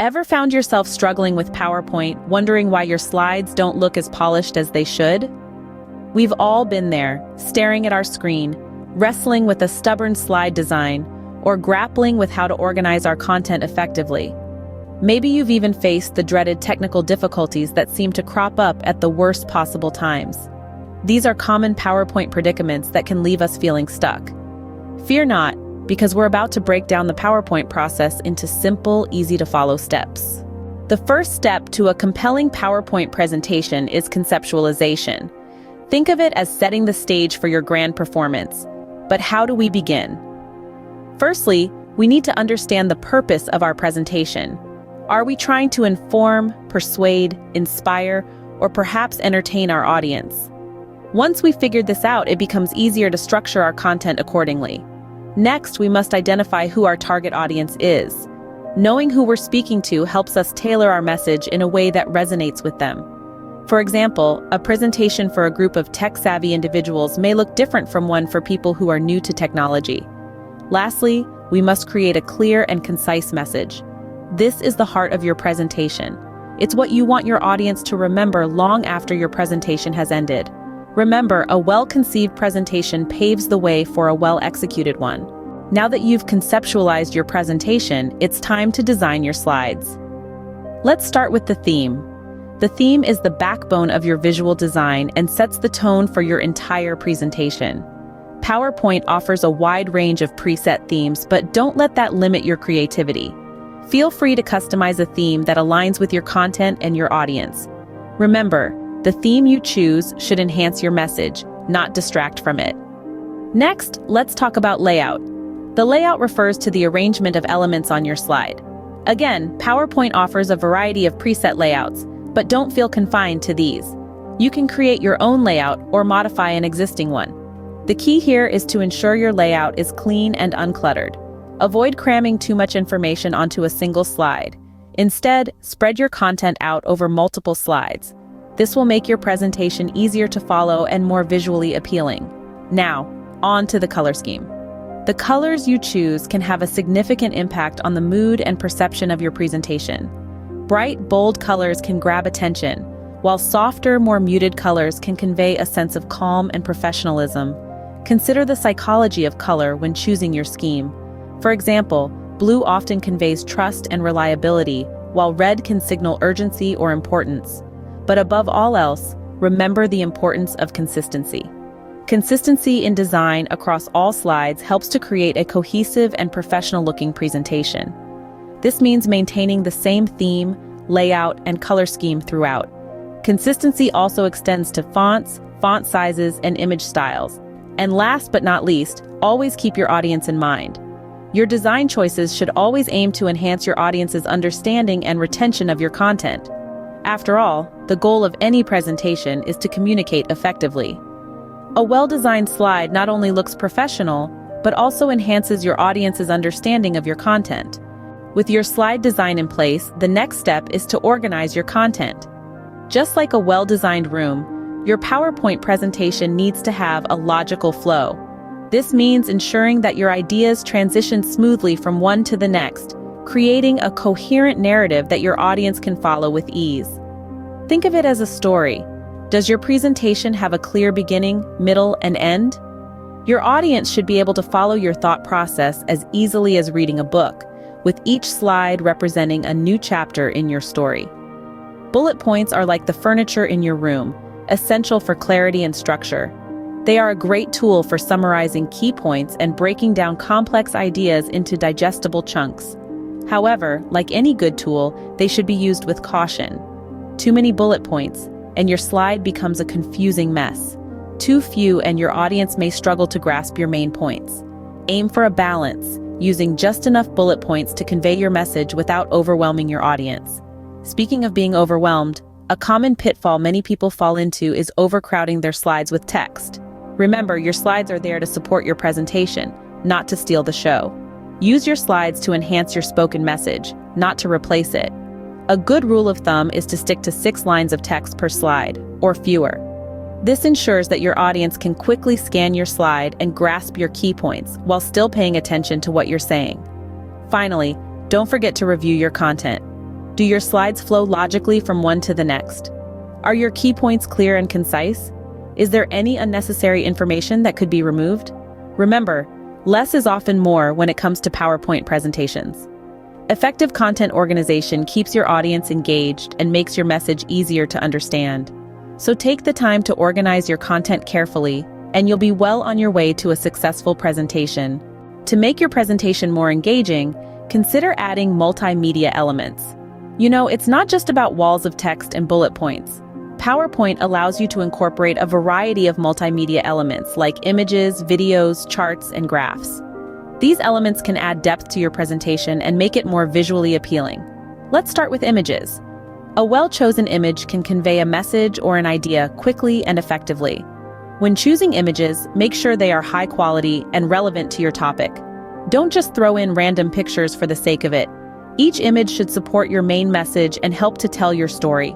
Ever found yourself struggling with PowerPoint, wondering why your slides don't look as polished as they should? We've all been there, staring at our screen, wrestling with a stubborn slide design, or grappling with how to organize our content effectively. Maybe you've even faced the dreaded technical difficulties that seem to crop up at the worst possible times. These are common PowerPoint predicaments that can leave us feeling stuck. Fear not, because we're about to break down the PowerPoint process into simple, easy-to-follow steps. The first step to a compelling PowerPoint presentation is conceptualization. Think of it as setting the stage for your grand performance. But how do we begin? Firstly, we need to understand the purpose of our presentation. Are we trying to inform, persuade, inspire, or perhaps entertain our audience? Once we've figured this out, it becomes easier to structure our content accordingly. Next, we must identify who our target audience is. Knowing who we're speaking to helps us tailor our message in a way that resonates with them. For example, a presentation for a group of tech-savvy individuals may look different from one for people who are new to technology. Lastly, we must create a clear and concise message. This is the heart of your presentation. It's what you want your audience to remember long after your presentation has ended. Remember, a well-conceived presentation paves the way for a well-executed one. Now that you've conceptualized your presentation, it's time to design your slides. Let's start with the theme. The theme is the backbone of your visual design and sets the tone for your entire presentation. PowerPoint offers a wide range of preset themes, but don't let that limit your creativity. Feel free to customize a theme that aligns with your content and your audience. Remember, the theme you choose should enhance your message, not distract from it. Next, let's talk about layout. The layout refers to the arrangement of elements on your slide. Again, PowerPoint offers a variety of preset layouts, but don't feel confined to these. You can create your own layout or modify an existing one. The key here is to ensure your layout is clean and uncluttered. Avoid cramming too much information onto a single slide. Instead, spread your content out over multiple slides. This will make your presentation easier to follow and more visually appealing. Now, on to the color scheme. The colors you choose can have a significant impact on the mood and perception of your presentation. Bright, bold colors can grab attention, while softer, more muted colors can convey a sense of calm and professionalism. Consider the psychology of color when choosing your scheme. For example, blue often conveys trust and reliability, while red can signal urgency or importance. But above all else, remember the importance of consistency. Consistency in design across all slides helps to create a cohesive and professional-looking presentation. This means maintaining the same theme, layout, and color scheme throughout. Consistency also extends to fonts, font sizes, and image styles. And last but not least, always keep your audience in mind. Your design choices should always aim to enhance your audience's understanding and retention of your content. After all, the goal of any presentation is to communicate effectively. A well-designed slide not only looks professional, but also enhances your audience's understanding of your content. With your slide design in place, the next step is to organize your content. Just like a well-designed room, your PowerPoint presentation needs to have a logical flow. This means ensuring that your ideas transition smoothly from one to the next, creating a coherent narrative that your audience can follow with ease. Think of it as a story. Does your presentation have a clear beginning, middle, and end? Your audience should be able to follow your thought process as easily as reading a book, with each slide representing a new chapter in your story. Bullet points are like the furniture in your room, essential for clarity and structure. They are a great tool for summarizing key points and breaking down complex ideas into digestible chunks. However, like any good tool, they should be used with caution. Too many bullet points, and your slide becomes a confusing mess. Too few, and your audience may struggle to grasp your main points. Aim for a balance, using just enough bullet points to convey your message without overwhelming your audience. Speaking of being overwhelmed, a common pitfall many people fall into is overcrowding their slides with text. Remember, your slides are there to support your presentation, not to steal the show. Use your slides to enhance your spoken message, not to replace it. A good rule of thumb is to stick to 6 lines of text per slide, or fewer. This ensures that your audience can quickly scan your slide and grasp your key points while still paying attention to what you're saying. Finally, don't forget to review your content. Do your slides flow logically from one to the next? Are your key points clear and concise? Is there any unnecessary information that could be removed? Remember, less is often more when it comes to PowerPoint presentations. Effective content organization keeps your audience engaged and makes your message easier to understand. So take the time to organize your content carefully, and you'll be well on your way to a successful presentation. To make your presentation more engaging, consider adding multimedia elements. It's not just about walls of text and bullet points. PowerPoint allows you to incorporate a variety of multimedia elements like images, videos, charts, and graphs. These elements can add depth to your presentation and make it more visually appealing. Let's start with images. A well-chosen image can convey a message or an idea quickly and effectively. When choosing images, make sure they are high quality and relevant to your topic. Don't just throw in random pictures for the sake of it. Each image should support your main message and help to tell your story.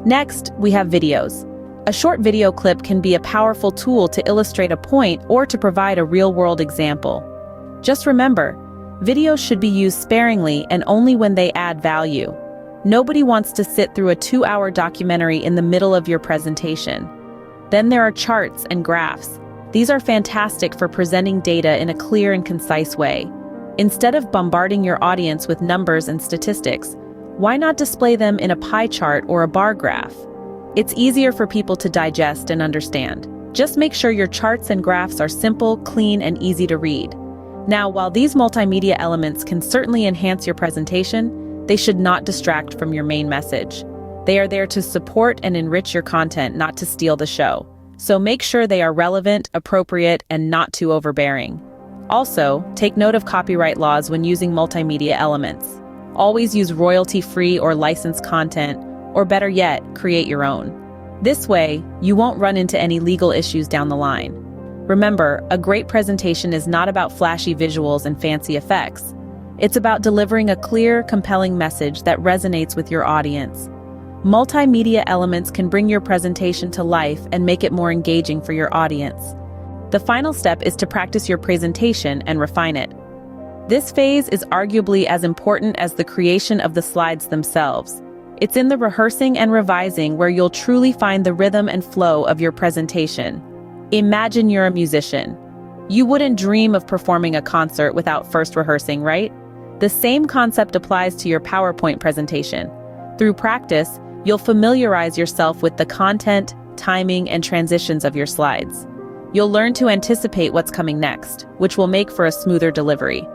Next, we have videos. A short video clip can be a powerful tool to illustrate a point or to provide a real-world example. Just remember, videos should be used sparingly and only when they add value. Nobody wants to sit through a 2-hour documentary in the middle of your presentation. Then there are charts and graphs. These are fantastic for presenting data in a clear and concise way. Instead of bombarding your audience with numbers and statistics, why not display them in a pie chart or a bar graph? It's easier for people to digest and understand. Just make sure your charts and graphs are simple, clean, and easy to read. Now, while these multimedia elements can certainly enhance your presentation, they should not distract from your main message. They are there to support and enrich your content, not to steal the show. So make sure they are relevant, appropriate, and not too overbearing. Also, take note of copyright laws when using multimedia elements. Always use royalty-free or licensed content, or better yet, create your own. This way, you won't run into any legal issues down the line. Remember, a great presentation is not about flashy visuals and fancy effects. It's about delivering a clear, compelling message that resonates with your audience. Multimedia elements can bring your presentation to life and make it more engaging for your audience. The final step is to practice your presentation and refine it. This phase is arguably as important as the creation of the slides themselves. It's in the rehearsing and revising where you'll truly find the rhythm and flow of your presentation. Imagine you're a musician. You wouldn't dream of performing a concert without first rehearsing, right? The same concept applies to your PowerPoint presentation. Through practice, you'll familiarize yourself with the content, timing, and transitions of your slides. You'll learn to anticipate what's coming next, which will make for a smoother delivery.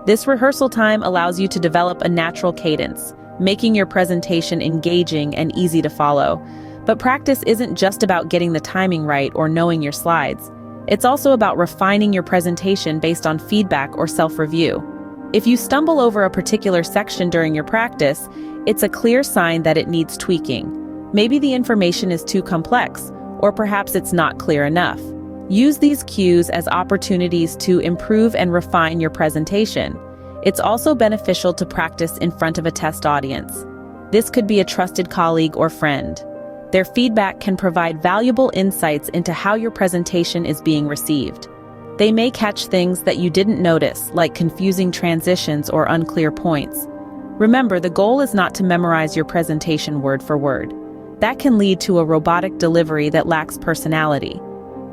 This rehearsal time allows you to develop a natural cadence, making your presentation engaging and easy to follow. But practice isn't just about getting the timing right or knowing your slides. It's also about refining your presentation based on feedback or self-review. If you stumble over a particular section during your practice, it's a clear sign that it needs tweaking. Maybe the information is too complex, or perhaps it's not clear enough. Use these cues as opportunities to improve and refine your presentation. It's also beneficial to practice in front of a test audience. This could be a trusted colleague or friend. Their feedback can provide valuable insights into how your presentation is being received. They may catch things that you didn't notice, like confusing transitions or unclear points. Remember, the goal is not to memorize your presentation word for word. That can lead to a robotic delivery that lacks personality.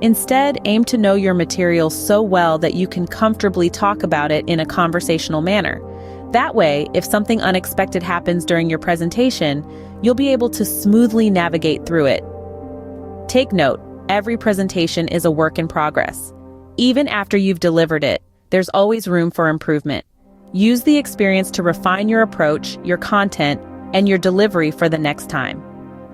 Instead, aim to know your material so well that you can comfortably talk about it in a conversational manner. That way, if something unexpected happens during your presentation, you'll be able to smoothly navigate through it. Take note, every presentation is a work in progress. Even after you've delivered it, there's always room for improvement. Use the experience to refine your approach, your content, and your delivery for the next time.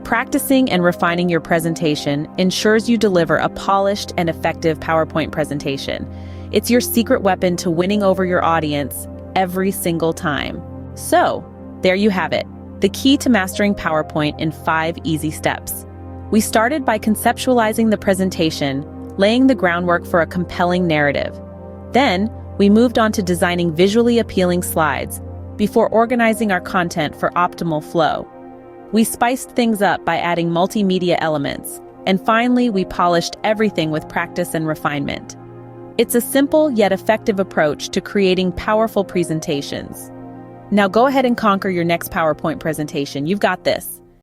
Practicing and refining your presentation ensures you deliver a polished and effective PowerPoint presentation. It's your secret weapon to winning over your audience every single time. So, there you have it, the key to mastering PowerPoint in 5 easy steps. We started by conceptualizing the presentation, laying the groundwork for a compelling narrative. Then, we moved on to designing visually appealing slides before organizing our content for optimal flow. We spiced things up by adding multimedia elements, and finally we polished everything with practice and refinement. It's a simple yet effective approach to creating powerful presentations. Now go ahead and conquer your next PowerPoint presentation. You've got this.